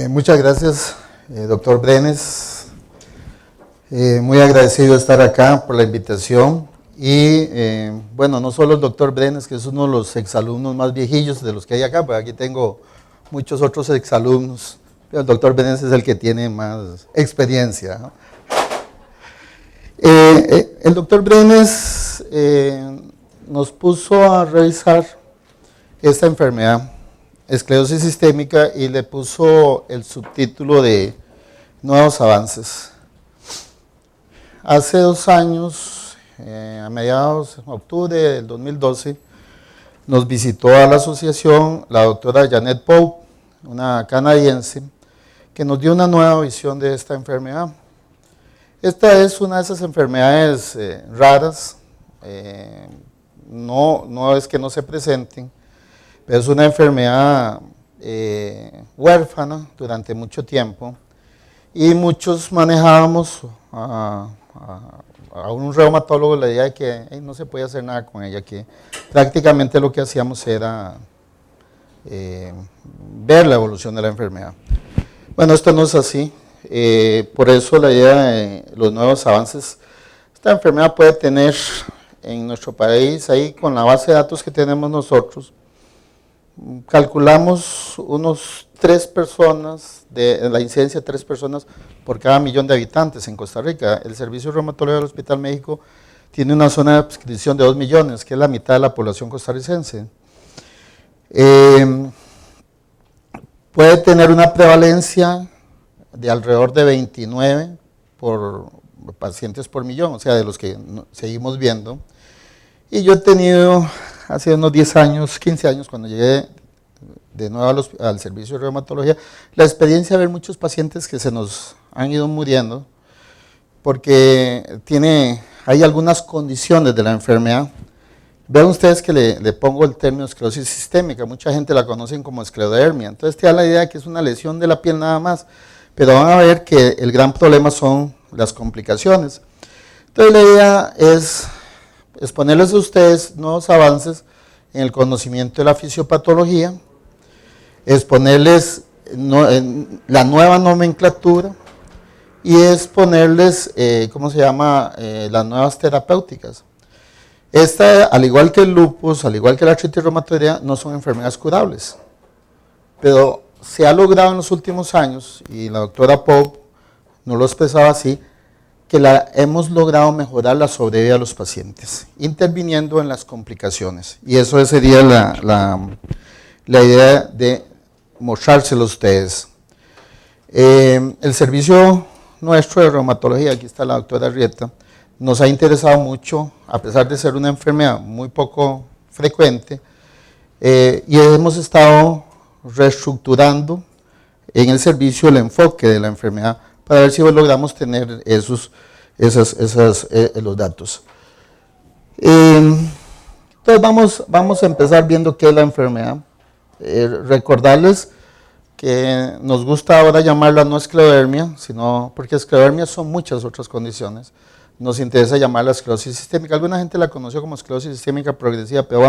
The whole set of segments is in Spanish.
Muchas gracias, doctor Brenes. Muy agradecido de estar acá por la invitación. Y bueno, no solo el doctor Brenes, que es uno de los exalumnos más viejillos de los que hay acá, pues aquí tengo muchos otros exalumnos, pero el doctor Brenes es el que tiene más experiencia, ¿no? El doctor Brenes nos puso a revisar esta enfermedad, esclerosis sistémica, y le puso el subtítulo de nuevos avances. Hace 2 años, a mediados de octubre del 2012, nos visitó a la asociación la doctora Janet Pope, una canadiense, que nos dio una nueva visión de esta enfermedad. Esta es una de esas enfermedades raras, no es que no se presenten, pero es una enfermedad huérfana durante mucho tiempo, y muchos manejábamos a un reumatólogo la idea de que no se podía hacer nada con ella, que prácticamente lo que hacíamos era ver la evolución de la enfermedad. Bueno, esto no es así, por eso la idea de los nuevos avances. Esta enfermedad puede tener en nuestro país, ahí con la base de datos que tenemos nosotros, calculamos unos 3 personas, de la incidencia de 3 personas por cada millón de habitantes en Costa Rica. El Servicio Reumatológico del Hospital México tiene una zona de adscripción de 2 millones, que es la mitad de la población costarricense. Puede tener una prevalencia de alrededor de 29 por pacientes por millón, o sea, de los que seguimos viendo. Y yo he tenido, hace unos 10 años, 15 años, cuando llegué de nuevo al servicio de reumatología, la experiencia de ver muchos pacientes que se nos han ido muriendo, porque hay algunas condiciones de la enfermedad. Vean ustedes que le pongo el término esclerosis sistémica, mucha gente la conocen como esclerodermia, entonces te da la idea de que es una lesión de la piel nada más, pero van a ver que el gran problema son las complicaciones. Entonces la idea es exponerles a ustedes nuevos avances en el conocimiento de la fisiopatología, exponerles la nueva nomenclatura y exponerles, las nuevas terapéuticas. Esta, al igual que el lupus, al igual que la artritis reumatoidea, no son enfermedades curables, pero se ha logrado en los últimos años, y la doctora Pope nos lo expresaba así, que hemos logrado mejorar la sobrevida de los pacientes, interviniendo en las complicaciones. Y eso sería la idea de mostrárselo a ustedes. El servicio nuestro de reumatología, aquí está la doctora Rieta, nos ha interesado mucho, a pesar de ser una enfermedad muy poco frecuente, y hemos estado reestructurando en el servicio el enfoque de la enfermedad para ver si logramos tener los datos. Entonces vamos a empezar viendo qué es la enfermedad. Recordarles que nos gusta ahora llamarla no esclerodermia, sino porque esclerodermia son muchas otras condiciones. Nos interesa llamarla esclerosis sistémica. Alguna gente la conoció como esclerosis sistémica progresiva, pero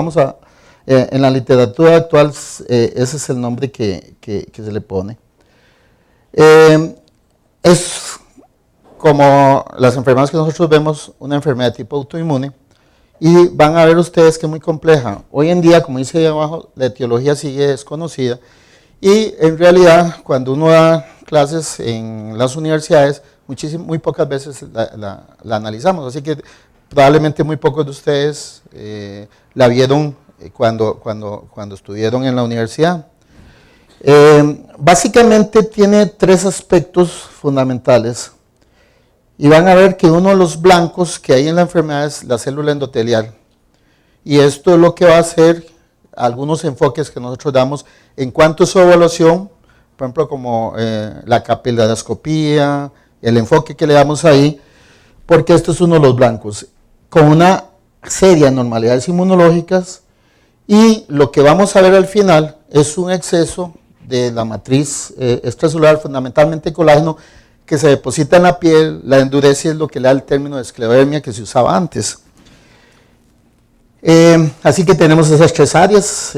en la literatura actual ese es el nombre que se le pone. Es como las enfermedades que nosotros vemos, una enfermedad de tipo autoinmune, y van a ver ustedes que es muy compleja. Hoy en día, como dice ahí abajo, la etiología sigue desconocida, y en realidad cuando uno da clases en las universidades, muy pocas veces la analizamos, así que probablemente muy pocos de ustedes la vieron cuando estuvieron en la universidad. Básicamente tiene 3 aspectos fundamentales, y van a ver que uno de los blancos que hay en la enfermedad es la célula endotelial, y esto es lo que va a hacer algunos enfoques que nosotros damos en cuanto a su evaluación, por ejemplo como la capilaroscopía, el enfoque que le damos ahí, porque esto es uno de los blancos, con una serie de anormalidades inmunológicas, y lo que vamos a ver al final es un exceso de la matriz extracelular, fundamentalmente colágeno, que se deposita en la piel, la endurece, es lo que le da el término de esclerodermia que se usaba antes. Así que tenemos esas 3 áreas,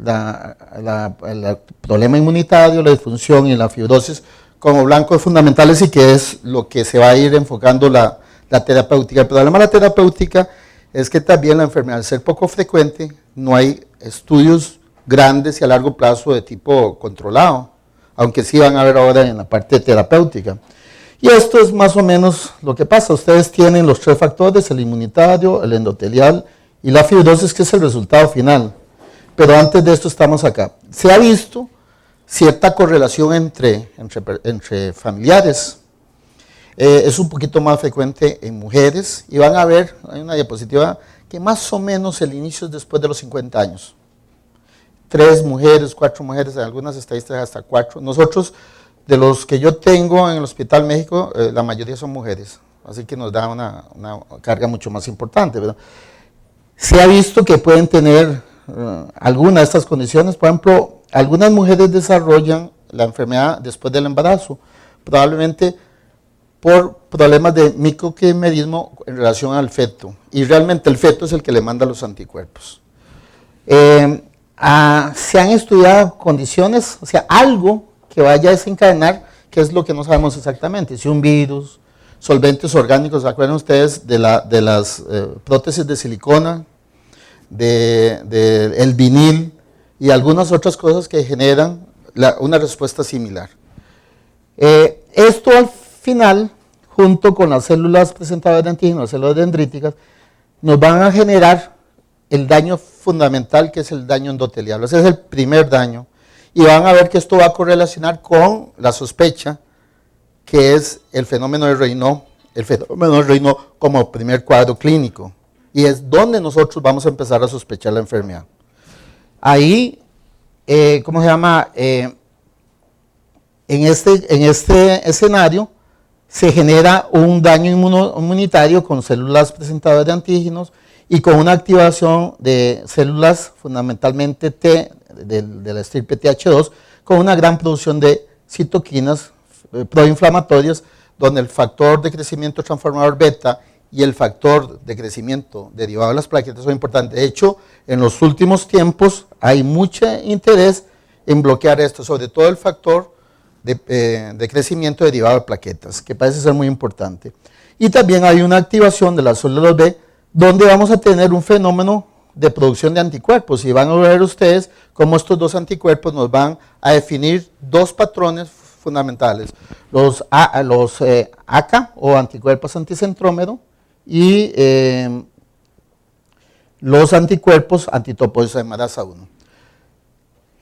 el problema inmunitario, la disfunción y la fibrosis como blancos fundamentales y que es lo que se va a ir enfocando la terapéutica. El problema de la terapéutica es que también la enfermedad, al ser poco frecuente, no hay estudios grandes y a largo plazo de tipo controlado, aunque sí van a haber ahora en la parte terapéutica. Y esto es más o menos lo que pasa. Ustedes tienen los 3 factores, el inmunitario, el endotelial y la fibrosis, que es el resultado final. Pero antes de esto estamos acá. Se ha visto cierta correlación entre familiares. Es un poquito más frecuente en mujeres y van a ver, hay una diapositiva, que más o menos el inicio es después de los 50 años. 3 mujeres, 4 mujeres, en algunas estadísticas hasta 4. Nosotros, de los que yo tengo en el Hospital México, la mayoría son mujeres, así que nos da una carga mucho más importante, ¿verdad? Se ha visto que pueden tener alguna de estas condiciones. Por ejemplo, algunas mujeres desarrollan la enfermedad después del embarazo, probablemente por problemas de microquimerismo en relación al feto, y realmente el feto es el que le manda los anticuerpos. Se han estudiado condiciones, o sea, algo que vaya a desencadenar, que es lo que no sabemos exactamente, si un virus, solventes orgánicos. ¿Se acuerdan ustedes de las prótesis de silicona, el vinil y algunas otras cosas que generan una respuesta similar? Esto al final, junto con las células presentadoras de antígenos, las células dendríticas, nos van a generar el daño fundamental, que es el daño endotelial. Ese es el primer daño. Y van a ver que esto va a correlacionar con la sospecha, que es el fenómeno de Raynaud como primer cuadro clínico. Y es donde nosotros vamos a empezar a sospechar la enfermedad. Ahí, ¿cómo se llama? En este escenario se genera un daño inmunitario con células presentadoras de antígenos y con una activación de células fundamentalmente T de la estirpe TH2, con una gran producción de citoquinas proinflamatorias, donde el factor de crecimiento transformador beta y el factor de crecimiento derivado de las plaquetas son importantes. De hecho, en los últimos tiempos hay mucho interés en bloquear esto, sobre todo el factor de crecimiento derivado de plaquetas, que parece ser muy importante. Y también hay una activación de las células B, donde vamos a tener un fenómeno de producción de anticuerpos, y van a ver ustedes cómo estos 2 anticuerpos nos van a definir 2 patrones fundamentales, los ACA o anticuerpos anticentrómero y los anticuerpos antitopoisomerasa 1.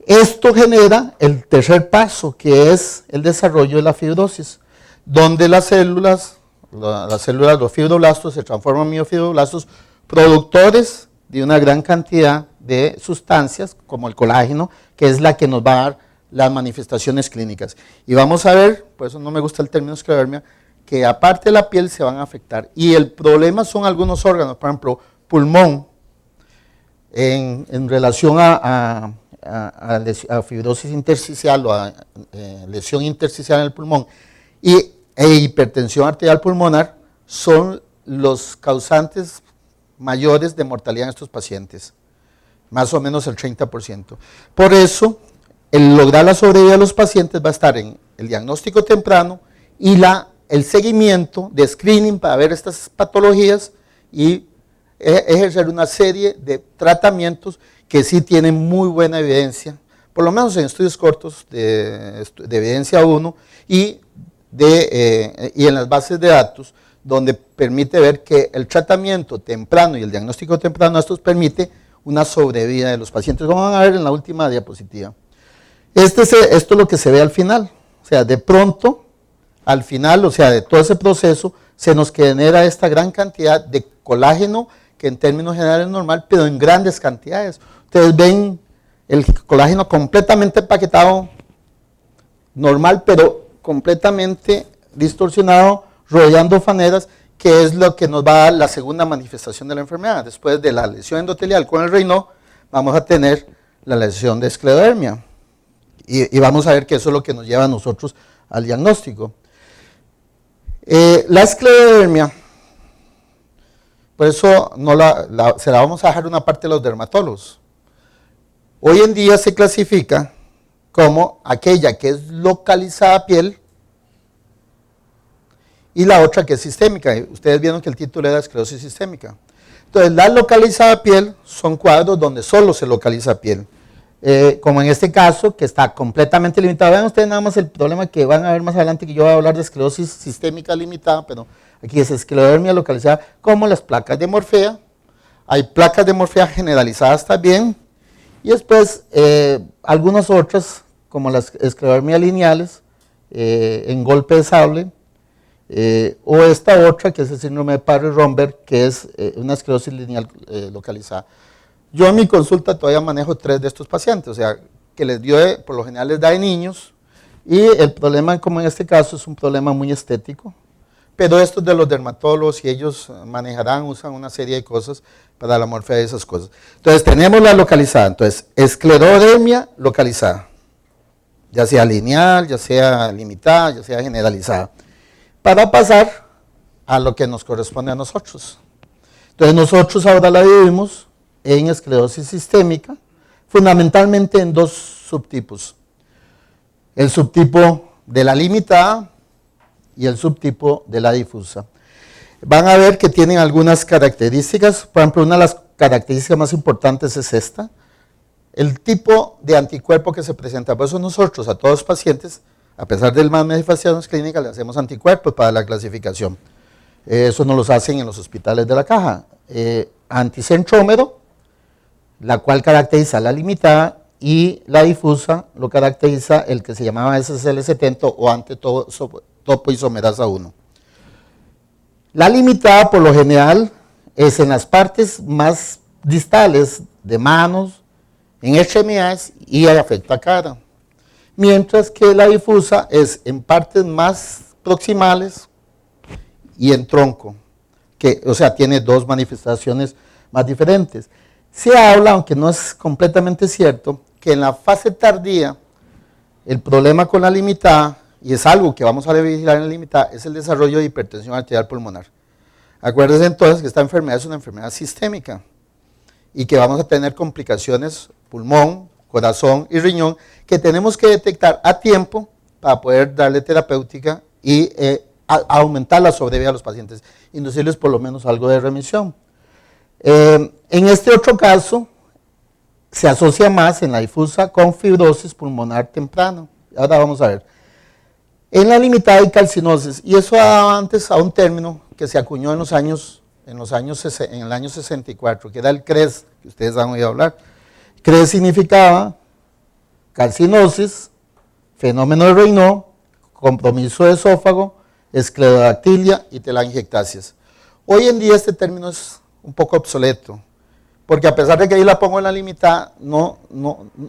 Esto genera el tercer paso, que es el desarrollo de la fibrosis, donde las células, los fibroblastos se transforman en miofibroblastos, productores de una gran cantidad de sustancias, como el colágeno, que es la que nos va a dar las manifestaciones clínicas. Y vamos a ver, por eso no me gusta el término esclerodermia, que aparte de la piel se van a afectar. Y el problema son algunos órganos, por ejemplo, pulmón, en relación a fibrosis intersticial o a lesión intersticial en el pulmón e hipertensión arterial pulmonar, son los causantes mayores de mortalidad en estos pacientes, más o menos el 30%. Por eso, el lograr la sobrevida de los pacientes va a estar en el diagnóstico temprano y el seguimiento de screening para ver estas patologías y ejercer una serie de tratamientos que sí tienen muy buena evidencia, por lo menos en estudios cortos de evidencia 1 y en las bases de datos, donde permite ver que el tratamiento temprano y el diagnóstico temprano estos permite una sobrevida de los pacientes, como van a ver en la última diapositiva. Esto es lo que se ve al final, o sea, de pronto, al final, o sea, de todo ese proceso, se nos genera esta gran cantidad de colágeno, que en términos generales es normal, pero en grandes cantidades. Ustedes ven el colágeno completamente empaquetado, normal, pero completamente distorsionado, rodeando faneras, que es lo que nos va a dar la segunda manifestación de la enfermedad. Después de la lesión endotelial con el Raynaud, vamos a tener la lesión de esclerodermia. Y vamos a ver que eso es lo que nos lleva a nosotros al diagnóstico. La esclerodermia, por eso se la vamos a dejar una parte de los dermatólogos. Hoy en día se clasifica como aquella que es localizada a piel y la otra que es sistémica. Ustedes vieron que el título era esclerosis sistémica. Entonces, la localizada a piel son cuadros donde solo se localiza a piel. Como en este caso, que está completamente limitado. Vean ustedes nada más el problema que van a ver más adelante, que yo voy a hablar de esclerosis sistémica limitada, pero aquí es esclerodermia localizada, como las placas de Morfea. Hay placas de Morfea generalizadas también, y después algunas otras, como las esclerodermias lineales, en golpe de sable, o esta otra, que es el síndrome de Parry-Romberg, que es una esclerosis lineal localizada. Yo en mi consulta todavía manejo 3 de estos pacientes, o sea, que les dio, por lo general les da de niños, y el problema, como en este caso, es un problema muy estético, pero esto es de los dermatólogos y ellos manejarán, usan una serie de cosas para la morfea de esas cosas. Entonces, tenemos la localizada, entonces, esclerodermia localizada, ya sea lineal, ya sea limitada, ya sea generalizada, para pasar a lo que nos corresponde a nosotros. Entonces, nosotros ahora la dividimos en esclerosis sistémica, fundamentalmente en 2 subtipos. El subtipo de la limitada y el subtipo de la difusa. Van a ver que tienen algunas características. Por ejemplo, una de las características más importantes es esta: el tipo de anticuerpo que se presenta. Por eso nosotros a todos los pacientes, a pesar de las manifestaciones clínicas, le hacemos anticuerpos para la clasificación. Eso no los hacen en los hospitales de la caja. Anticentrómero, la cual caracteriza la limitada, y la difusa lo caracteriza el que se llamaba SSL70 o antitopoisomerasa 1. La limitada, por lo general, es en las partes más distales de manos, en extremidades, y afecta a cara. Mientras que la difusa es en partes más proximales y en tronco, que, o sea, tiene 2 manifestaciones más diferentes. Se habla, aunque no es completamente cierto, que en la fase tardía el problema con la limitada, y es algo que vamos a vigilar en la limitada, es el desarrollo de hipertensión arterial pulmonar. Acuérdense entonces que esta enfermedad es una enfermedad sistémica y que vamos a tener complicaciones pulmón, corazón y riñón que tenemos que detectar a tiempo para poder darle terapéutica y aumentar la sobrevida a los pacientes, inducirles por lo menos algo de remisión. En este otro caso, se asocia más en la difusa con fibrosis pulmonar temprana. Ahora vamos a ver. En la limitada hay calcinosis, y eso daba antes a un término que se acuñó en el año 64, que era el CRES, que ustedes han oído hablar. CRES significaba calcinosis, fenómeno de Raynaud, compromiso de esófago, esclerodactilia y telangiectasias. Hoy en día este término es un poco obsoleto, porque a pesar de que ahí la pongo en la limitada,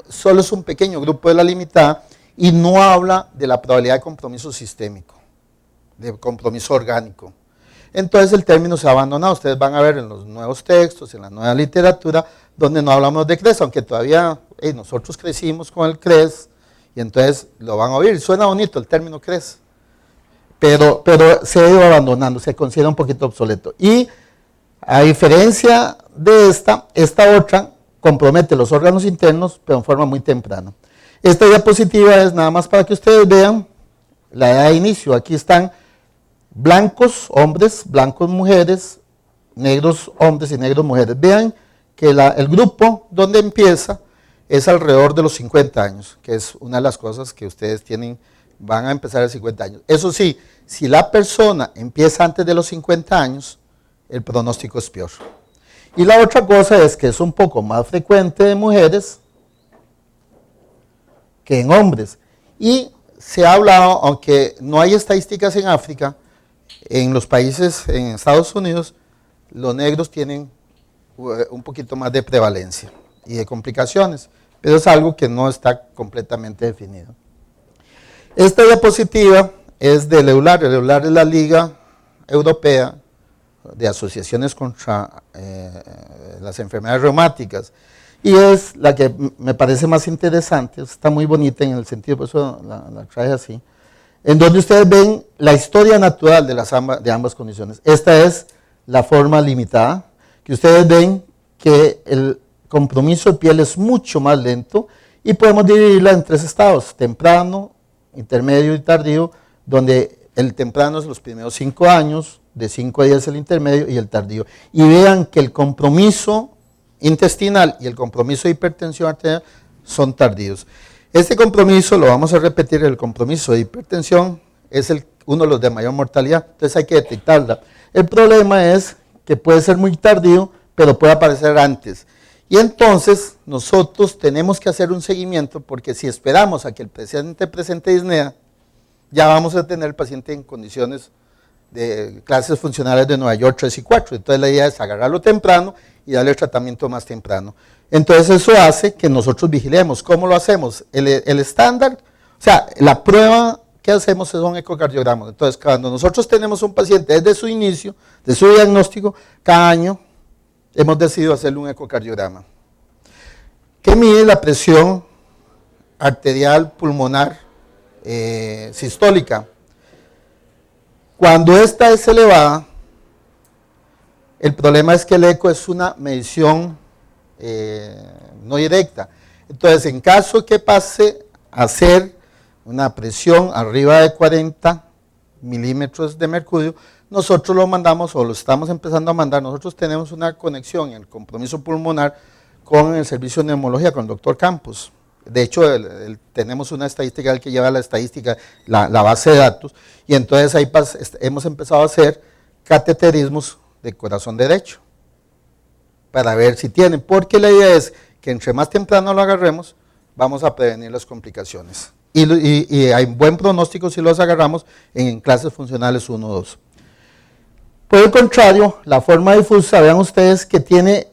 solo es un pequeño grupo de la limitada y no habla de la probabilidad de compromiso sistémico, de compromiso orgánico. Entonces el término se ha abandonado. Ustedes van a ver en los nuevos textos, en la nueva literatura, donde no hablamos de CRES, aunque todavía nosotros crecimos con el CRES, y entonces lo van a oír. Suena bonito el término CRES, pero se ha ido abandonando, se considera un poquito obsoleto. Y a diferencia de esta otra compromete los órganos internos, pero en forma muy temprana. Esta diapositiva es nada más para que ustedes vean la edad de inicio. Aquí están blancos hombres, blancos mujeres, negros hombres y negros mujeres. Vean que el grupo donde empieza es alrededor de los 50 años, que es una de las cosas que ustedes van a empezar a 50 años. Eso sí, si la persona empieza antes de los 50 años, el pronóstico es peor. Y la otra cosa es que es un poco más frecuente en mujeres que en hombres. Y se ha hablado, aunque no hay estadísticas en África, en los países, en Estados Unidos, los negros tienen un poquito más de prevalencia y de complicaciones, pero es algo que no está completamente definido. Esta diapositiva es del EULAR. El EULAR es la Liga Europea de Asociaciones contra las Enfermedades Reumáticas, y es la que me parece más interesante. Está muy bonita en el sentido, por eso la traje así, en donde ustedes ven la historia natural de ambas condiciones. Esta es la forma limitada, que ustedes ven que compromiso de piel es mucho más lento y podemos dividirla en 3 estados, temprano, intermedio y tardío, donde el temprano es los primeros 5 años, de 5 a 10 el intermedio y el tardío. Y vean que el compromiso intestinal y el compromiso de hipertensión arterial son tardíos. Este compromiso, lo vamos a repetir, el compromiso de hipertensión es uno de los de mayor mortalidad, entonces hay que detectarla. El problema es que puede ser muy tardío, pero puede aparecer antes. Y entonces nosotros tenemos que hacer un seguimiento, porque si esperamos a que el paciente presente disnea, ya vamos a tener el paciente en condiciones de clases funcionales de Nueva York 3 y 4. Entonces la idea es agarrarlo temprano y darle el tratamiento más temprano. Entonces eso hace que nosotros vigilemos. ¿Cómo lo hacemos? El estándar, o sea, la prueba que hacemos es un ecocardiograma. Entonces cuando nosotros tenemos un paciente desde su inicio, de su diagnóstico, cada año hemos decidido hacerle un ecocardiograma que mide la presión arterial pulmonar sistólica. Cuando esta es elevada, el problema es que el eco es una medición no directa. Entonces, en caso que pase a ser una presión arriba de 40 milímetros de mercurio, nosotros lo mandamos o lo estamos empezando a mandar. Nosotros tenemos una conexión en el compromiso pulmonar con el servicio de neumología, con el doctor Campos. De hecho, tenemos una estadística, el que lleva la estadística, la base de datos, y entonces ahí hemos empezado a hacer cateterismos de corazón derecho para ver si tienen, porque la idea es que entre más temprano lo agarremos, vamos a prevenir las complicaciones. Y hay buen pronóstico si los agarramos en clases funcionales 1 o 2. Por el contrario, la forma difusa, vean ustedes que tiene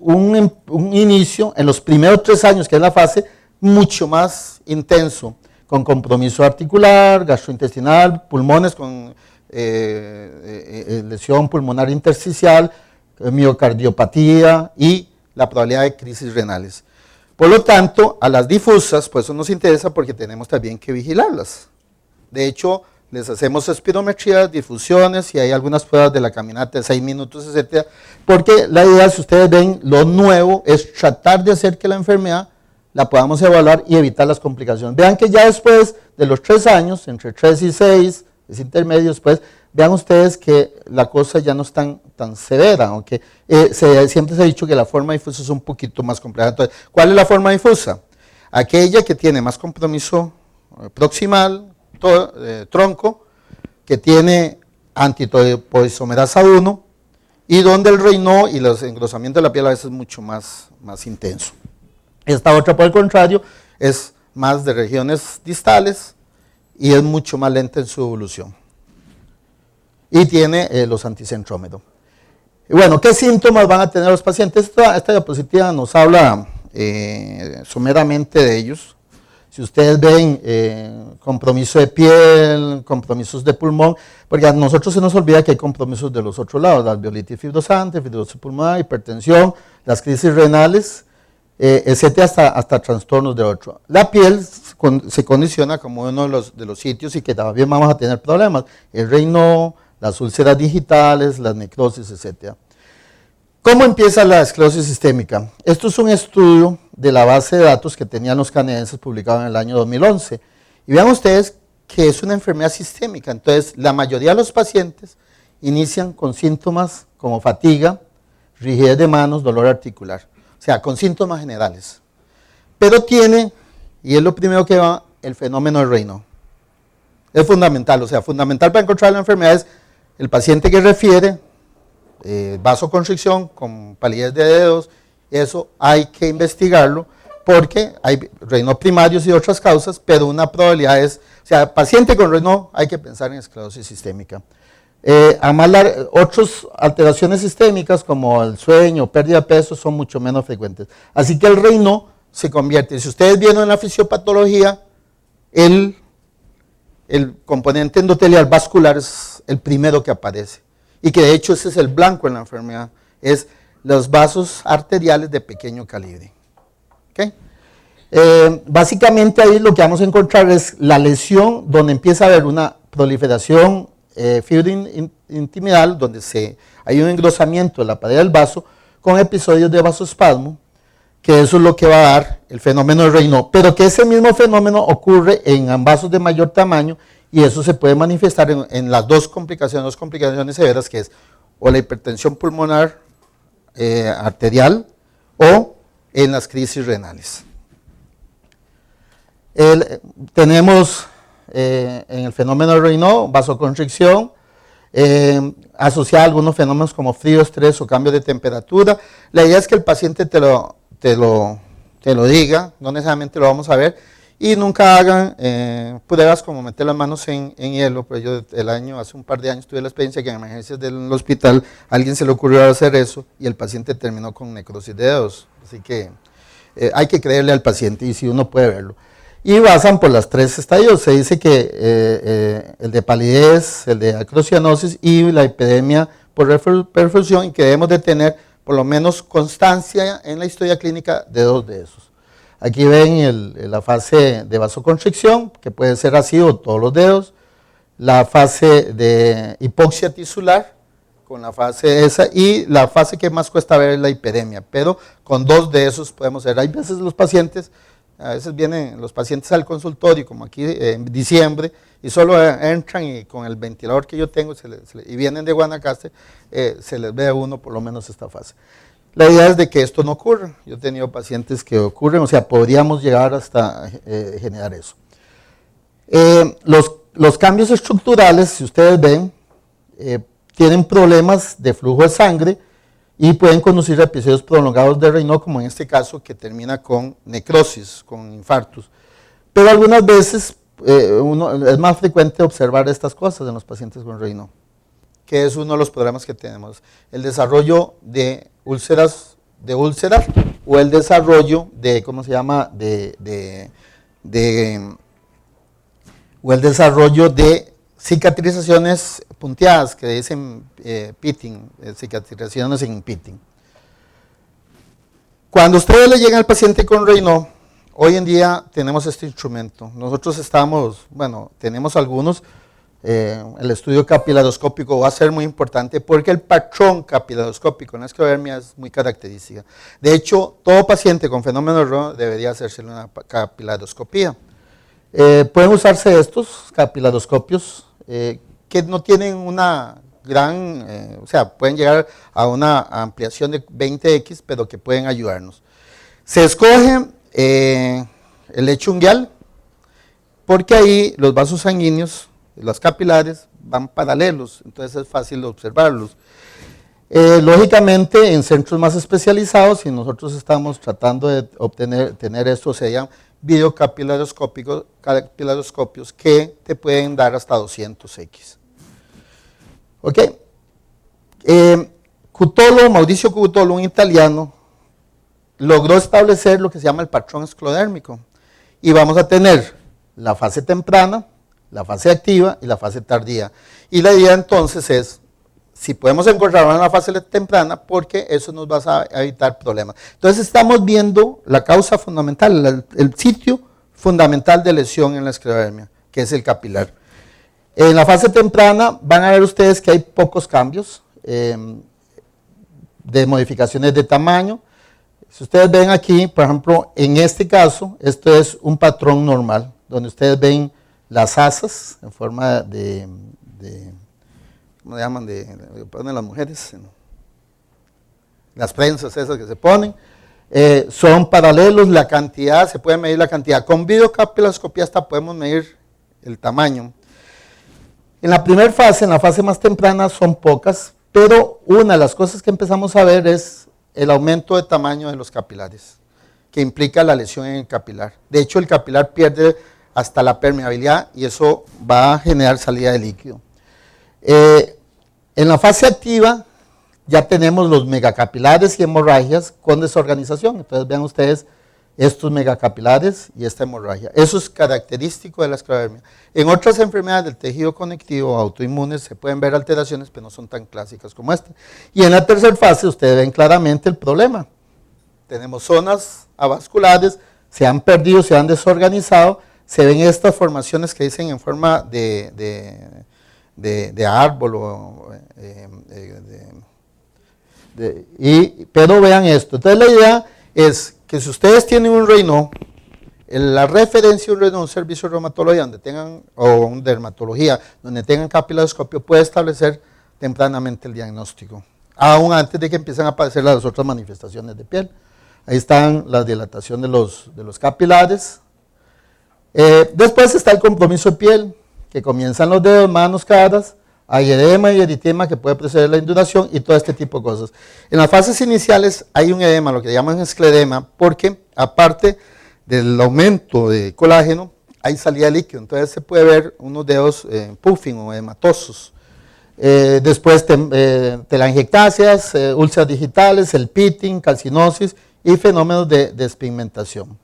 un inicio en los primeros 3 años, que es la fase mucho más intenso, con compromiso articular, gastrointestinal, pulmones con lesión pulmonar intersticial, miocardiopatía y la probabilidad de crisis renales. Por lo tanto, a las difusas, pues eso nos interesa porque tenemos también que vigilarlas. De hecho, les hacemos espirometría, difusiones y hay algunas pruebas de la caminata de 6 minutos, etcétera, porque la idea, si ustedes ven, lo nuevo es tratar de hacer que la enfermedad la podamos evaluar y evitar las complicaciones. Vean que ya después de los 3 años, entre 3 y 6, es intermedio después, vean ustedes que la cosa ya no es tan severa, aunque siempre se ha dicho que la forma difusa es un poquito más compleja. Entonces, ¿cuál es la forma difusa? Aquella que tiene más compromiso proximal, tronco, que tiene antitopoisomerasa 1 y donde el Raynaud y los engrosamientos de la piel a veces es mucho más intenso. Esta otra, por el contrario, es más de regiones distales y es mucho más lenta en su evolución. Y tiene los anticentrómeros. Y bueno, ¿qué síntomas van a tener los pacientes? Esta diapositiva nos habla someramente de ellos. Si ustedes ven compromiso de piel, compromisos de pulmón, porque a nosotros se nos olvida que hay compromisos de los otros lados, la alveolitis fibrosante, fibrosis pulmonar, hipertensión, las crisis renales, etcétera, hasta trastornos de otro. La piel se condiciona como uno de los sitios y que también vamos a tener problemas, el Raynaud, las úlceras digitales, las necrosis, etcétera. ¿Cómo empieza la esclerosis sistémica? Esto es un estudio de la base de datos que tenían los canadienses publicado en el año 2011. Y vean ustedes que es una enfermedad sistémica. Entonces, la mayoría de los pacientes inician con síntomas como fatiga, rigidez de manos, dolor articular. O sea, con síntomas generales. Pero tiene, y es lo primero que va, el fenómeno del Raynaud. Es fundamental, o sea, fundamental para encontrar la enfermedad es el paciente que refiere, vasoconstricción con palidez de dedos, eso hay que investigarlo porque hay Raynaud primarios y otras causas, pero una probabilidad es, o sea, paciente con Raynaud hay que pensar en esclerosis sistémica. Además, otras alteraciones sistémicas como el sueño, pérdida de peso son mucho menos frecuentes. Así que el Raynaud se convierte, si ustedes vieron en la fisiopatología, el componente endotelial vascular es el primero que aparece. Y que de hecho ese es el blanco en la enfermedad, es los vasos arteriales de pequeño calibre. ¿Okay? Básicamente ahí lo que vamos a encontrar es la lesión donde empieza a haber una proliferación fibrointimidal, donde hay un engrosamiento de la pared del vaso, con episodios de vasoespasmo, que eso es lo que va a dar el fenómeno de Raynaud, pero que ese mismo fenómeno ocurre en vasos de mayor tamaño y eso se puede manifestar en las dos complicaciones severas, que es o la hipertensión pulmonar arterial o en las crisis renales. Tenemos en el fenómeno de Raynaud vasoconstricción, asociada a algunos fenómenos como frío, estrés o cambio de temperatura. La idea es que el paciente te lo diga, no necesariamente lo vamos a ver, y nunca hagan pruebas como meter las manos en hielo. Pues yo hace un par de años tuve la experiencia que en emergencias del hospital a alguien se le ocurrió hacer eso y el paciente terminó con necrosis de dedos, así que hay que creerle al paciente y si uno puede verlo. Y basan por las 3 estadios. Se dice que el de palidez, el de acrocianosis y la epidemia por perfusión, y que debemos de tener por lo menos constancia en la historia clínica de 2 de esos. Aquí ven la fase de vasoconstricción, que puede ser así o todos los dedos, la fase de hipoxia tisular, con la fase esa, y la fase que más cuesta ver es la hiperemia, pero con 2 de esos podemos ver. Hay veces a veces vienen los pacientes al consultorio, como aquí en diciembre, y solo entran y con el ventilador que yo tengo, y vienen de Guanacaste, se les ve a uno por lo menos esta fase. La idea es de que esto no ocurra. Yo he tenido pacientes que ocurren, o sea, podríamos llegar hasta generar eso. Los cambios estructurales, si ustedes ven, tienen problemas de flujo de sangre, y pueden conducir a episodios prolongados de Raynaud, como en este caso, que termina con necrosis, con infartos. Pero algunas veces es más frecuente observar estas cosas en los pacientes con Raynaud, que es uno de los problemas que tenemos: el desarrollo de úlceras o el desarrollo de, ¿cómo se llama?, o el desarrollo de cicatrizaciones punteadas, que dicen pitting, cicatrizaciones en pitting. Cuando ustedes le llegan al paciente con Raynaud, hoy en día tenemos este instrumento. Nosotros tenemos algunos. El estudio capilaroscópico va a ser muy importante porque el patrón capilaroscópico en la esclerodermia es muy característica. De hecho, todo paciente con fenómeno de Raynaud debería hacerse una capilaroscopía. Pueden usarse estos capilaroscopios que no tienen una gran, o sea, pueden llegar a una ampliación de 20x, pero que pueden ayudarnos. Se escoge el lecho unguial porque ahí los vasos sanguíneos, los capilares, van paralelos, entonces es fácil observarlos. Lógicamente, en centros más especializados, y nosotros estamos tratando de tener esto, se llama videocapilaroscopios que te pueden dar hasta 200x. Ok. Mauricio Cutolo, un italiano, logró establecer lo que se llama el patrón esclodérmico. Y vamos a tener la fase temprana, la fase activa y la fase tardía. Y la idea entonces es, si podemos encontrarlo en la fase temprana, porque eso nos va a evitar problemas. Entonces estamos viendo la causa fundamental, el sitio fundamental de lesión en la esclerodermia, que es el capilar. En la fase temprana van a ver ustedes que hay pocos cambios de modificaciones de tamaño. Si ustedes ven aquí, por ejemplo, en este caso, esto es un patrón normal, donde ustedes ven las asas en forma de ¿cómo se llaman? Ponen las mujeres, las prensas esas que se ponen, son paralelos, la cantidad, se puede medir la cantidad. Con videocapilaroscopía hasta podemos medir el tamaño. En la primera fase, en la fase más temprana, son pocas, pero una de las cosas que empezamos a ver es el aumento de tamaño de los capilares, que implica la lesión en el capilar. De hecho, el capilar pierde hasta la permeabilidad y eso va a generar salida de líquido. En la fase activa ya tenemos los megacapilares y hemorragias con desorganización. Entonces vean ustedes estos megacapilares y esta hemorragia. Eso es característico de la esclerodermia. En otras enfermedades del tejido conectivo autoinmunes se pueden ver alteraciones, pero no son tan clásicas como esta. Y en la tercera fase ustedes ven claramente el problema. Tenemos zonas avasculares, se han perdido, se han desorganizado, se ven estas formaciones que dicen en forma de árbol o Pero vean esto. Entonces la idea es que si ustedes tienen un Raynaud, la referencia de un Raynaud, un servicio de reumatología donde tengan, o un dermatología, donde tengan capilaroscopio, puede establecer tempranamente el diagnóstico, aún antes de que empiecen a aparecer las otras manifestaciones de piel. Ahí están la dilatación de los capilares. Después está el compromiso de piel, que comienzan los dedos, manos, caras, hay edema y eritema que puede preceder la induración y todo este tipo de cosas. En las fases iniciales hay un edema, lo que llaman escleredema, porque aparte del aumento de colágeno, hay salida de líquido, entonces se puede ver unos dedos puffing o hematosos. Después telangiectasias, úlceras digitales, el pitting, calcinosis y fenómenos de despigmentación.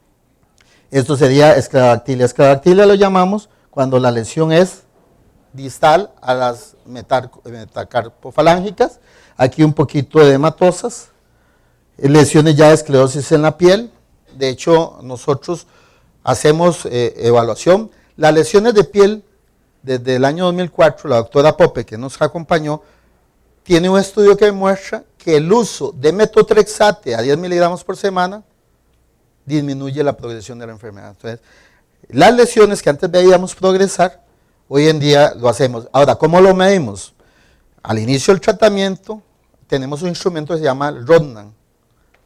Esto sería esclerodactilia. Esclerodactilia lo llamamos cuando la lesión es distal a las metacarpofalángicas, aquí un poquito de hematosas, lesiones ya de esclerosis en la piel. De hecho, nosotros hacemos evaluación. Las lesiones de piel, desde el año 2004, la doctora Pope, que nos acompañó, tiene un estudio que demuestra que el uso de metotrexate a 10 miligramos por semana disminuye la progresión de la enfermedad. Entonces, las lesiones que antes veíamos progresar, hoy en día lo hacemos. Ahora, ¿cómo lo medimos? Al inicio del tratamiento tenemos un instrumento que se llama el Rodnan.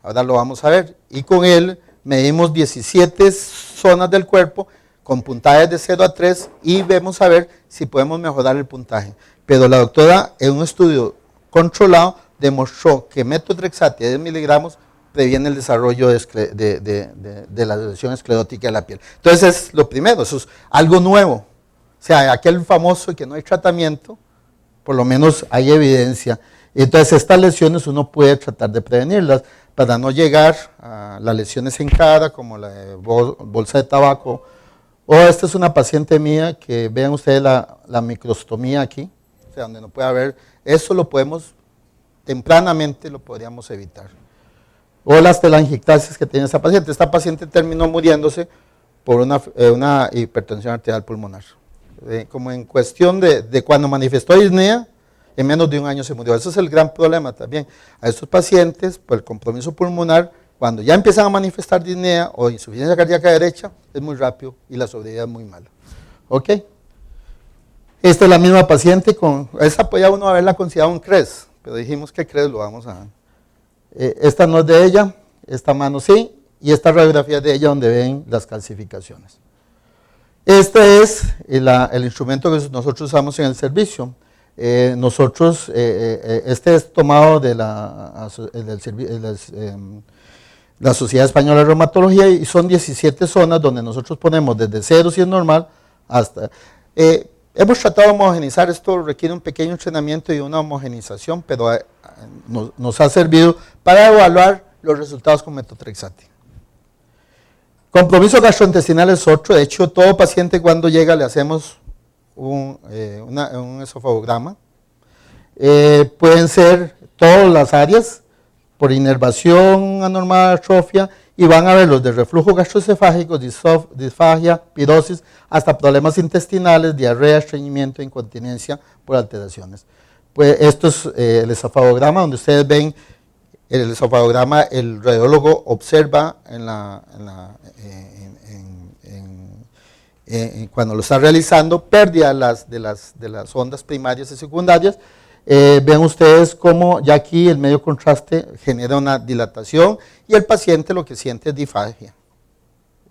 Ahora lo vamos a ver. Y con él medimos 17 zonas del cuerpo con puntajes de 0 a 3 y vemos a ver si podemos mejorar el puntaje. Pero la doctora, en un estudio controlado, demostró que metotrexate de 10 miligramos previene el desarrollo de la lesión esclerótica de la piel. Entonces, es lo primero, eso es algo nuevo. O sea, aquel famoso que no hay tratamiento, por lo menos hay evidencia. Entonces, estas lesiones uno puede tratar de prevenirlas para no llegar a las lesiones en cara, como la de bolsa de tabaco. O esta es una paciente mía que vean ustedes la microstomía aquí, o sea, donde no puede haber, eso lo podemos, tempranamente lo podríamos evitar. O las telangiectasias que tiene esta paciente. Esta paciente terminó muriéndose por una hipertensión arterial pulmonar. Como en cuestión de cuando manifestó disnea, en menos de un año se murió. Ese es el gran problema también. A estos pacientes, por el compromiso pulmonar, cuando ya empiezan a manifestar disnea o insuficiencia cardíaca derecha, es muy rápido y la sobrevida es muy mala. ¿Ok? Esta es la misma paciente, esta podía uno haberla considerado un CRES, pero dijimos que CRES lo vamos a... esta no es de ella, esta mano sí, y esta radiografía es de ella donde ven las calcificaciones. Este es el instrumento que nosotros usamos en el servicio. Este es tomado de la Sociedad Española de Reumatología y son 17 zonas donde nosotros ponemos desde 0 si es normal hasta... hemos tratado de homogenizar, esto requiere un pequeño entrenamiento y una homogenización, pero nos ha servido para evaluar los resultados con metotrexate. Compromiso gastrointestinal es otro. De hecho, todo paciente cuando llega le hacemos un esofagograma. Pueden ser todas las áreas, por inervación anormal, atrofia, y van a ver los de reflujo gastroesofágico, disfagia, pirosis, hasta problemas intestinales, diarrea, estreñimiento, incontinencia por alteraciones. Pues esto es el esofagograma, donde ustedes ven el esofagograma, el radiólogo observa cuando lo está realizando, pérdida de las ondas primarias y secundarias. Ven ustedes cómo ya aquí el medio contraste genera una dilatación y el paciente lo que siente es disfagia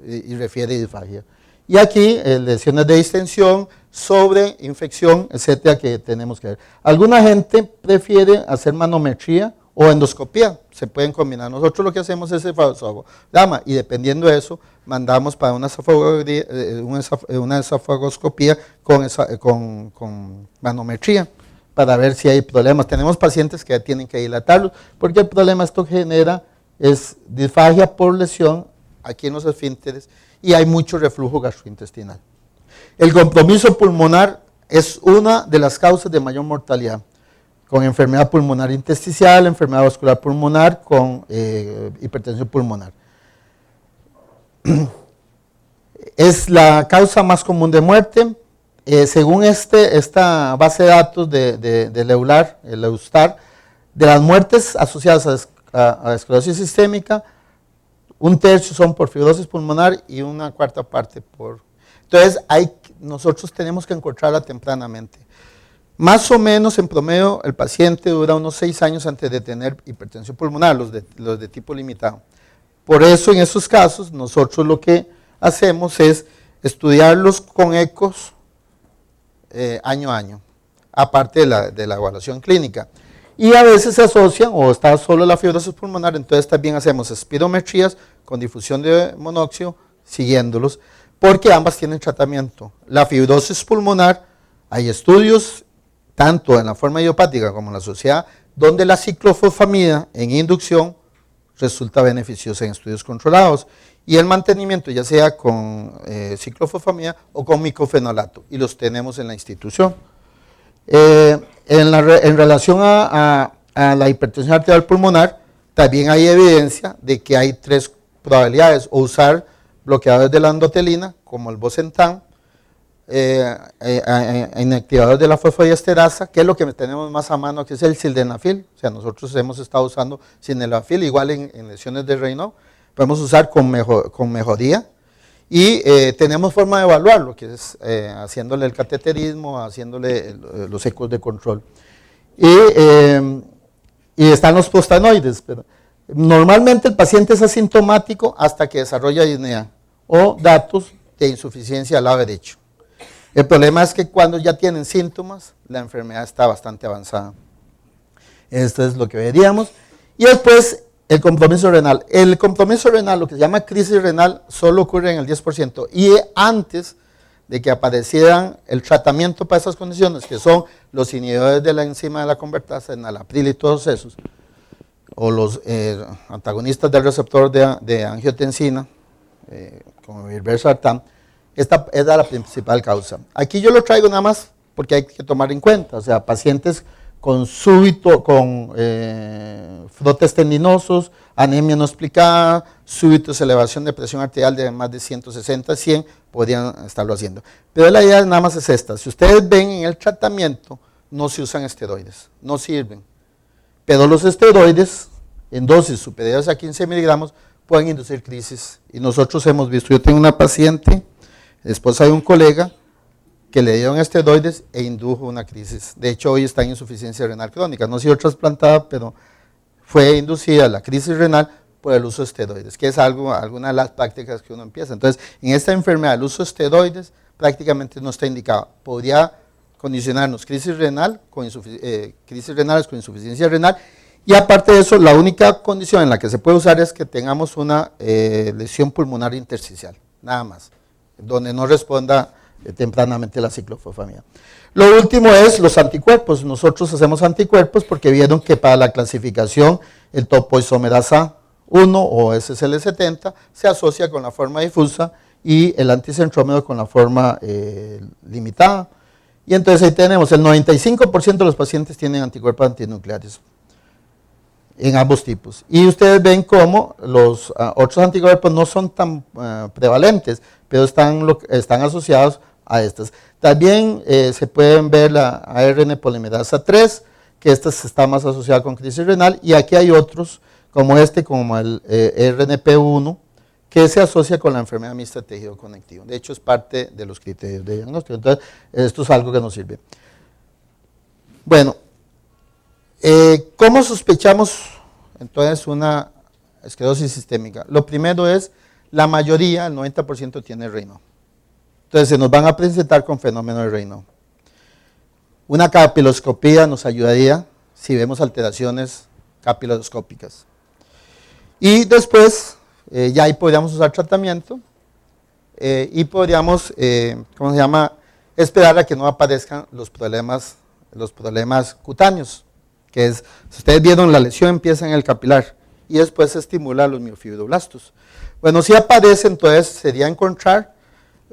y refiere disfagia. Y aquí lesiones de distensión, sobreinfección, etcétera, que tenemos que ver. Alguna gente prefiere hacer manometría o endoscopía, se pueden combinar. Nosotros lo que hacemos es esofagograma y dependiendo de eso mandamos para una esofagoscopía con manometría para ver si hay problemas. Tenemos pacientes que tienen que dilatarlos porque el problema esto genera es disfagia por lesión aquí en los esfínteres y hay mucho reflujo gastrointestinal. El compromiso pulmonar es una de las causas de mayor mortalidad, con enfermedad pulmonar intersticial, enfermedad vascular pulmonar, con hipertensión pulmonar. Es la causa más común de muerte. Según esta base de datos de Leular, el Eustar, De las muertes asociadas a esclerosis sistémica, 1/3 son por fibrosis pulmonar y 1/4 parte por... Entonces, nosotros tenemos que encontrarla tempranamente. Más o menos, en promedio, el paciente dura unos 6 años antes de tener hipertensión pulmonar, los de tipo limitado. Por eso, en esos casos, nosotros lo que hacemos es estudiarlos con ecos año a año, aparte de la evaluación clínica. Y a veces se asocian, o está solo la fibrosis pulmonar, entonces también hacemos espirometrías con difusión de monóxido, siguiéndolos, porque ambas tienen tratamiento. La fibrosis pulmonar, hay estudios, tanto en la forma idiopática como en la sociedad, donde la ciclofosfamida en inducción resulta beneficiosa en estudios controlados, y el mantenimiento ya sea con ciclofosfamida o con micofenolato, y los tenemos en la institución. En relación a la hipertensión arterial pulmonar, también hay evidencia de que hay 3 probabilidades: o usar bloqueadores de la endotelina, como el Bosentan, inactivadores de la fosfodiesterasa, que es lo que tenemos más a mano, que es el sildenafil. O sea, nosotros hemos estado usando sildenafil, igual en lesiones de Raynaud, podemos usar con mejoría. Y tenemos forma de evaluarlo, que es haciéndole el cateterismo, haciéndole los ecos de control. Y están los prostanoides. Pero normalmente el paciente es asintomático hasta que desarrolla disnea o datos de insuficiencia al lado derecho. El problema es que cuando ya tienen síntomas, la enfermedad está bastante avanzada. Esto es lo que veríamos. Y después, el compromiso renal. El compromiso renal, lo que se llama crisis renal, solo ocurre en el 10%. Y antes de que aparecieran el tratamiento para esas condiciones, que son los inhibidores de la enzima de la convertasa, enalapril y todos esos, o los antagonistas del receptor de angiotensina, como irbesartán, esta es la principal causa. Aquí yo lo traigo nada más porque hay que tomar en cuenta, o sea, pacientes con frotes tendinosos, anemia no explicada, súbitos elevación de presión arterial de más de 160, 100, podrían estarlo haciendo. Pero la idea nada más es esta: si ustedes ven en el tratamiento, no se usan esteroides, no sirven. Pero los esteroides, en dosis superiores a 15 miligramos, pueden inducir crisis. Y nosotros hemos visto, yo tengo una paciente, esposa de un colega, que le dieron esteroides e indujo una crisis. De hecho, hoy está en insuficiencia renal crónica. No ha sido trasplantada, pero fue inducida la crisis renal por el uso de esteroides, que es alguna de las prácticas que uno empieza. Entonces, en esta enfermedad, el uso de esteroides prácticamente no está indicado. Podría condicionarnos crisis renales con insuficiencia renal, y aparte de eso, la única condición en la que se puede usar es que tengamos una lesión pulmonar intersticial, nada más, donde no responda tempranamente la ciclofosfamida. Lo último es los anticuerpos. Nosotros hacemos anticuerpos porque vieron que para la clasificación el topoisomerasa 1 o SSL70 se asocia con la forma difusa y el anticentrómero con la forma limitada. Y entonces ahí tenemos el 95% de los pacientes tienen anticuerpos antinucleares en ambos tipos. Y ustedes ven cómo los otros anticuerpos no son tan prevalentes, pero están asociados a estas. También se pueden ver la ARN polimerasa 3, que esta está más asociada con crisis renal, y aquí hay otros, como como el RNP1, que se asocia con la enfermedad mixta de tejido conectivo. De hecho, es parte de los criterios de diagnóstico. Entonces, esto es algo que nos sirve. Bueno, ¿cómo sospechamos entonces una esclerosis sistémica? Lo primero es, la mayoría, el 90% tiene Raynaud. Entonces se nos van a presentar con fenómeno de Raynaud. Una capiloscopía nos ayudaría si vemos alteraciones capiloscópicas. Y después, ya ahí podríamos usar tratamiento y podríamos, esperar a que no aparezcan los problemas cutáneos, que es, si ustedes vieron, la lesión empieza en el capilar y después se estimula los miofibroblastos. Bueno, si aparece, entonces sería encontrar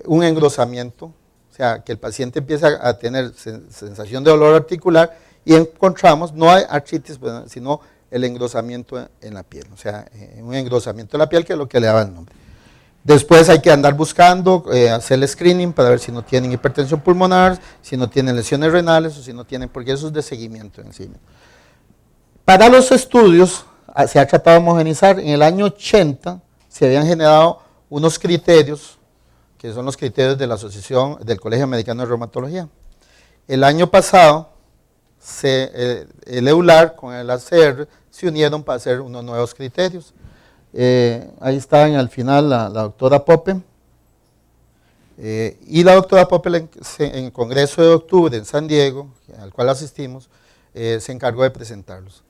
un engrosamiento, o sea, que el paciente empieza a tener sensación de dolor articular y encontramos, no hay artritis, sino el engrosamiento en la piel, o sea, un engrosamiento de la piel, que es lo que le daba el nombre. Después hay que andar buscando, hacer el screening para ver si no tienen hipertensión pulmonar, si no tienen lesiones renales o si no tienen, porque eso es de seguimiento en sí. Para los estudios se ha tratado de homogenizar. En el año 80 se habían generado unos criterios, que son los criterios de la Asociación del Colegio Americano de Reumatología. El año pasado, el EULAR con el ACR se unieron para hacer unos nuevos criterios. Ahí estaban al final la doctora Pope, y la doctora Pope en el Congreso de octubre en San Diego, al cual asistimos, se encargó de presentarlos.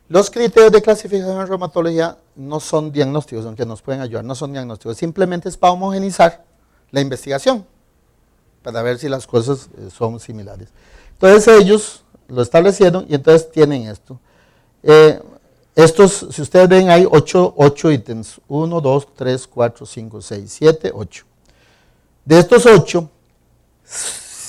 Los criterios de clasificación en reumatología no son diagnósticos, aunque nos pueden ayudar, no son diagnósticos, simplemente es para homogenizar la investigación, para ver si las cosas son similares. Entonces ellos lo establecieron y entonces tienen esto. Estos, si ustedes ven, hay 8 ítems, 1, 2, 3, 4, 5, 6, 7, 8. De estos 8,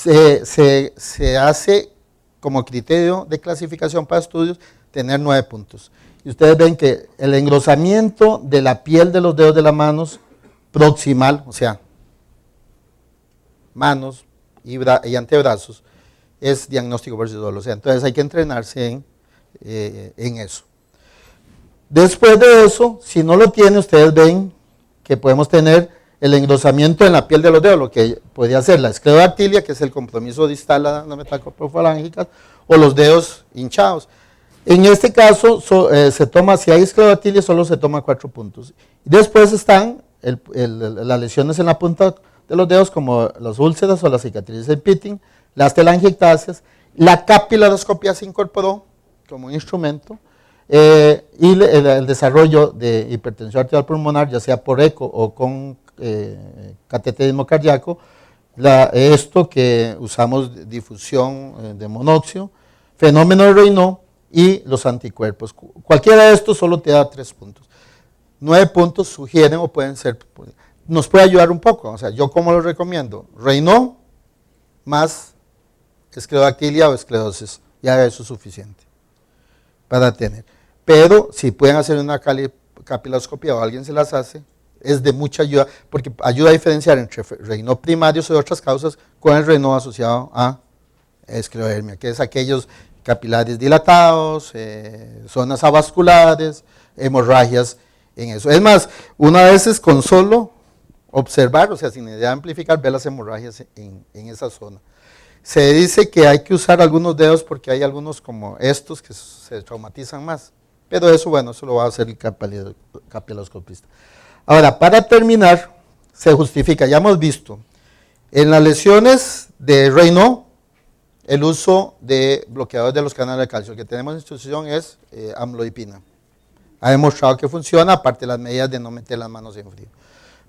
se hace como criterio de clasificación para estudios tener 9 puntos. Y ustedes ven que el engrosamiento de la piel de los dedos de las manos proximal, o sea, manos y antebrazos, es diagnóstico versus dolor. O sea, entonces hay que entrenarse en eso. Después de eso, si no lo tiene, ustedes ven que podemos tener el engrosamiento en la piel de los dedos, lo que podría ser la esclerodactilia, que es el compromiso distal a las metacarpofalángicas, o los dedos hinchados. En este caso, se toma, si hay esclerodactilia, solo se toma 4 puntos. Después están las lesiones en la punta de los dedos, como las úlceras o las cicatrices de pitting, las telangiectasias, la capilaroscopia se incorporó como instrumento, y el desarrollo de hipertensión arterial pulmonar, ya sea por eco o con cateterismo cardíaco, esto que usamos difusión de monóxido, fenómeno de Raynaud y los anticuerpos. Cualquiera de estos solo te da 3 puntos. 9 puntos sugieren o pueden ser, nos puede ayudar un poco. O sea, yo como lo recomiendo, Raynaud más esclerodactilia o esclerosis, ya eso es suficiente para tener. Pero si pueden hacer una capilaroscopia o alguien se las hace, es de mucha ayuda, porque ayuda a diferenciar entre Raynaud primarios o otras causas con el Raynaud asociado a esclerodermia, que es aquellos capilares dilatados, zonas avasculares, hemorragias en eso. Es más, una vez es con solo observar, o sea, sin necesidad de amplificar, ver las hemorragias en esa zona. Se dice que hay que usar algunos dedos porque hay algunos como estos que se traumatizan más, pero eso, bueno, eso lo va a hacer el capilaroscopista. Ahora, para terminar, se justifica, ya hemos visto, en las lesiones de Raynaud, el uso de bloqueadores de los canales de calcio. El que tenemos en institución es amlodipina. Ha demostrado que funciona, aparte de las medidas de no meter las manos en frío.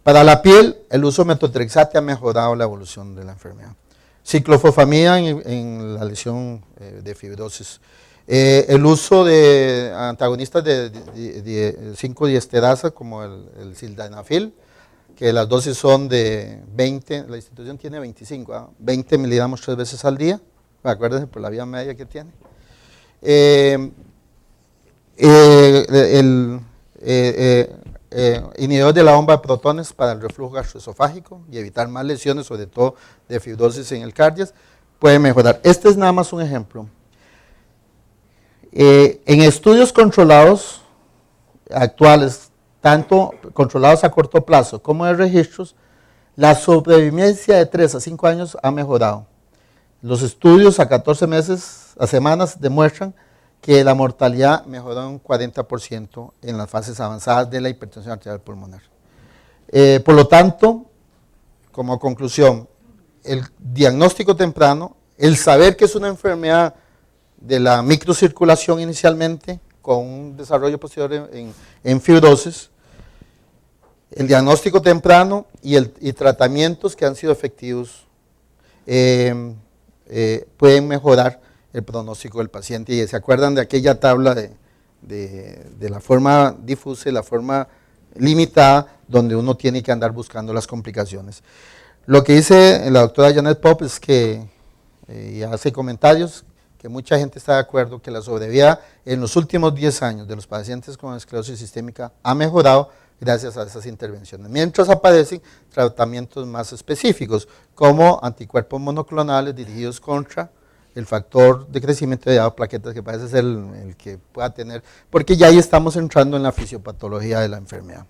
Para la piel, el uso de metotrexate ha mejorado la evolución de la enfermedad. Ciclofosfamida en la lesión de fibrosis. El uso de antagonistas de 5-diesterasa como el sildenafil, que las dosis son de 20, la institución tiene 25, 20 miligramos 3 veces al día, acuérdense por la vía media que tiene. Inhibidor de la bomba de protones para el reflujo gastroesofágico y evitar más lesiones, sobre todo de fibrosis en el cardias, puede mejorar. Este es nada más un ejemplo. En estudios controlados actuales, tanto controlados a corto plazo como de registros, la sobrevivencia de 3 a 5 años ha mejorado. Los estudios a 14 meses, a semanas, demuestran que la mortalidad mejoró un 40% en las fases avanzadas de la hipertensión arterial pulmonar. Por lo tanto, como conclusión, el diagnóstico temprano, el saber que es una enfermedad de la microcirculación inicialmente, con un desarrollo posterior en fibrosis, el diagnóstico temprano y tratamientos que han sido efectivos pueden mejorar el pronóstico del paciente. Y se acuerdan de aquella tabla de la forma difusa y la forma limitada, donde uno tiene que andar buscando las complicaciones. Lo que dice la doctora Janet Pope es que, y hace comentarios, que mucha gente está de acuerdo que la sobrevida en los últimos 10 años de los pacientes con esclerosis sistémica ha mejorado gracias a esas intervenciones, mientras aparecen tratamientos más específicos, como anticuerpos monoclonales dirigidos contra el factor de crecimiento de plaquetas, que parece ser el que pueda tener, porque ya ahí estamos entrando en la fisiopatología de la enfermedad.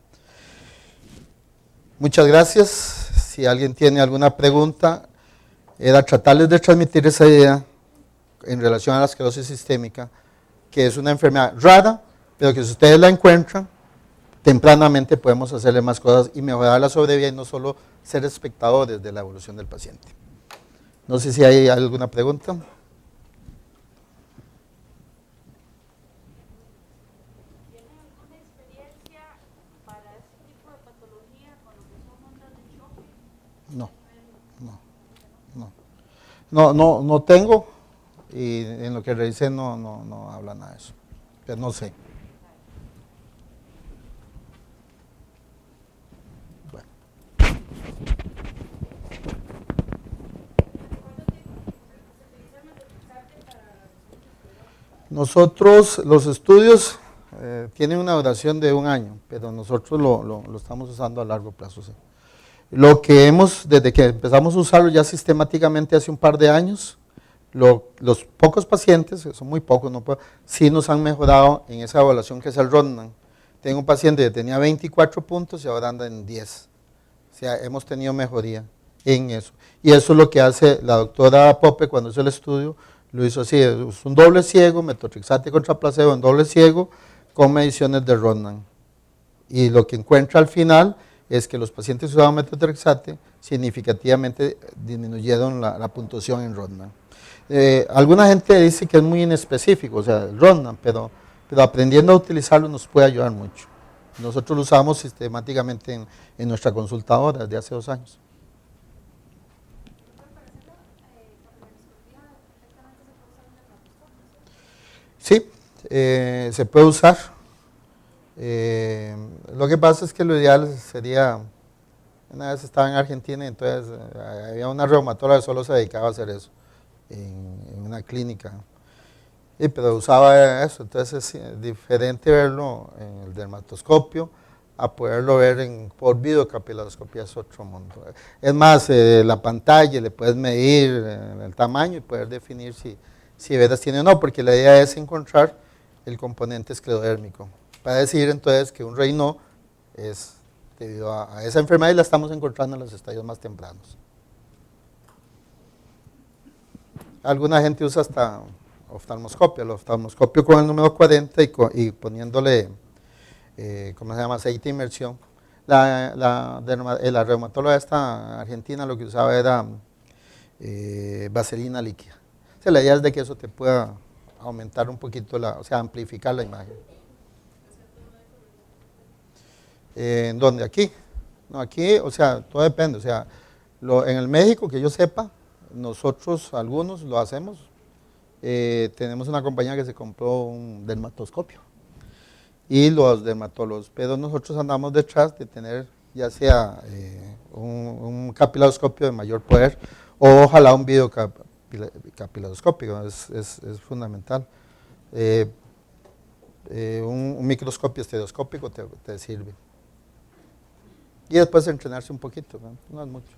Muchas gracias. Si alguien tiene alguna pregunta, era tratarles de transmitir esa idea en relación a la esclerosis sistémica, que es una enfermedad rara, pero que si ustedes la encuentran, tempranamente podemos hacerle más cosas y mejorar la sobrevida y no solo ser espectadores de la evolución del paciente. No sé si hay alguna pregunta. ¿Tiene alguna experiencia para este tipo de patología con lo que son ondas de choque? No, no tengo, y en lo que revisé no habla nada de eso, pero no sé. Bueno. Nosotros, los estudios tienen una duración de 1 año, pero nosotros lo estamos usando a largo plazo. Sí. Lo que hemos, desde que empezamos a usarlo ya sistemáticamente hace un par de años, los pocos pacientes, que son muy pocos, sí nos han mejorado en esa evaluación que es el Rodnan. Tengo un paciente que tenía 24 puntos y ahora anda en 10. O sea, hemos tenido mejoría en eso. Y eso es lo que hace la doctora Pope cuando hizo el estudio. Lo hizo así, es un doble ciego, metotrexate contra placebo en doble ciego, con mediciones de Rodnan. Y lo que encuentra al final es que los pacientes que usaban metotrexate significativamente disminuyeron la puntuación en Rodnan. Alguna gente dice que es muy inespecífico, o sea, el Rodnan, pero aprendiendo a utilizarlo nos puede ayudar mucho. Nosotros lo usamos sistemáticamente en nuestra consultadora desde hace 2 años. Sí, se puede usar. Lo que pasa es que lo ideal sería, una vez estaba en Argentina, entonces había una reumatóloga que solo se dedicaba a hacer eso, en una clínica. Pero usaba eso, entonces es diferente verlo en el dermatoscopio a poderlo ver por videocapilaroscopía, es otro mundo. Es más, la pantalla, le puedes medir el tamaño y poder definir si veras tiene o no, porque la idea es encontrar el componente esclerodérmico, para decir entonces que un Raynaud es debido a esa enfermedad y la estamos encontrando en los estadios más tempranos. Alguna gente usa hasta oftalmoscopio, el oftalmoscopio con el número 40 y poniéndole, ¿cómo se llama?, aceite de inmersión. La reumatóloga esta argentina lo que usaba era vaselina líquida. O sea, la idea es de que eso te pueda aumentar un poquito, o sea, amplificar la imagen. ¿En dónde? Aquí. No, aquí, o sea, todo depende. O sea, en el México, que yo sepa, nosotros algunos lo hacemos. Tenemos una compañía que se compró un dermatoscopio y los dermatólogos, pero nosotros andamos detrás de tener ya sea un capilaroscopio de mayor poder o ojalá un videocapilaroscopio, es fundamental. Un microscopio estereoscópico te sirve. Y después entrenarse un poquito, no es mucho.